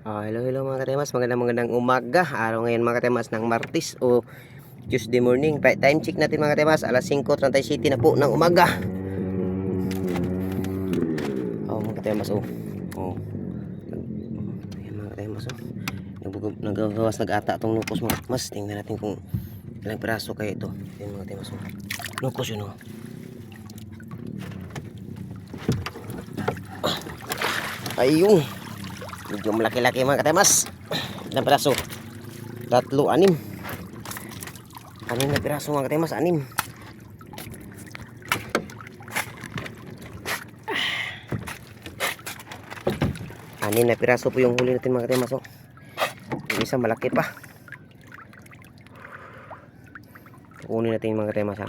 Hello mga katemas, magandang umaga. Araw ngayon mga katemas ng Martes o Tuesday morning. Time check natin mga katemas, alas 5:37 na po ng umaga. Mga katemas Ayan mga katemas nagagawas nag-ata itong nukos mga katemas. Tingnan natin kung ilang piraso kayo ito. Ayan mga katemas nukos yun Ayun, medyo malaki-laki mga katemas. Ilang piraso? 3, 6. 6 na piraso mga katemas, 6. Anim na piraso po yung huli natin mga katemas. Yung isa malaki pa. Kukunin natin mga katemas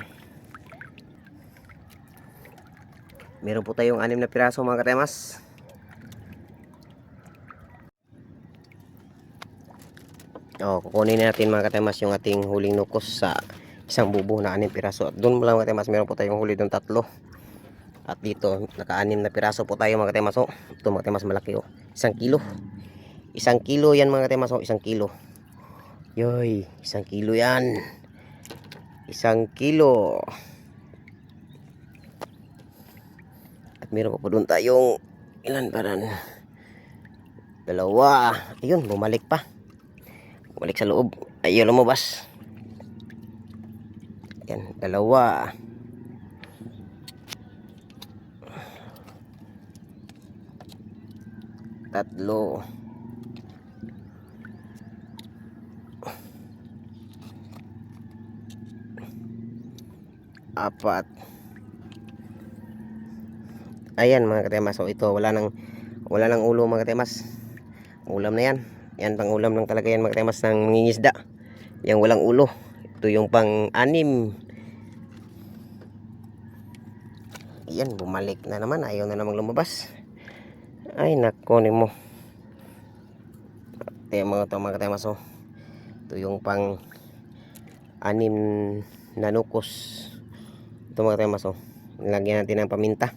Meron po tayong 6 na piraso mga katemas. Kukunin natin mga katemas yung ating huling nukos sa isang bubo na 6 piraso. At doon mo lang mga katemas, meron po tayong huli doon 3. At dito naka-6 na piraso po tayo mga katemas. Ito mga katemas malaki 1 kilo. 1 kilo yan mga katemas 1 kilo. Yoy, 1 kilo yan. 1 kilo. At meron pa po doon tayong ilan pa rin? 2. Ayun, bumalik pa. Balik sa loob. Ayun, lumabas. Ayan, 2. 3. 4. Ayan mga katemas. Ito wala nang ulo mga katemas. Ulam na yan. Yan pang ulam lang talaga yan mga katemas ng mangingisda. Yang walang ulo. Ito yung pang 6. Yan, bumalik na naman. Ayaw na namang lumabas. Ay nako ni mo. Ito mga katemas Ito yung pang 6 na nukos. Ito mga katemas nilagyan natin ng paminta.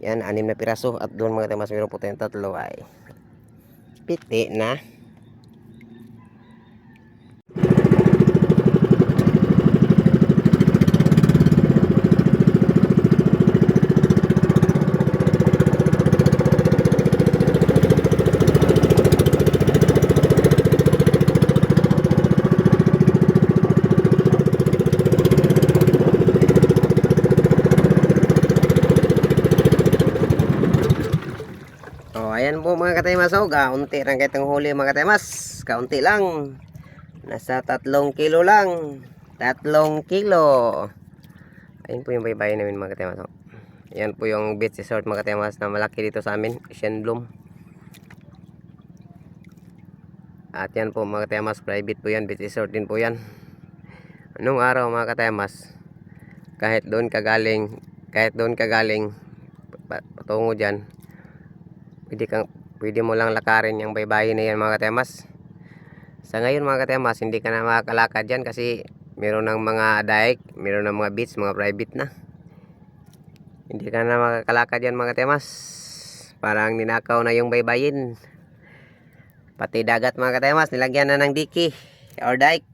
Yan, 6 na piraso. At doon mga katemas meron po tayong 3 ay piti na. Ayan po mga katemas kaunti lang kitang huli mga katemas. Kaunti lang. Nasa 3 kilo lang. 3 kilo. Ayun po yung baybayin namin mga katemas Ayan po yung beach resort mga katemas na malaki dito sa amin, Asian Bloom. At yan po mga katemas, private po yan, beach resort din po yan. Anong araw mga katemas, kahit doon ka galing patungo dyan, pwede mo lang lakarin yung baybayin na yan mga katemas. Sa ngayon mga katemas, hindi ka na makakalakad dyan kasi meron ng mga dike, meron ng mga beach, mga private na. Hindi ka na makakalakad yan mga katemas. Parang ninakaw na yung baybayin. Pati dagat mga katemas, nilagyan na ng diki or dike.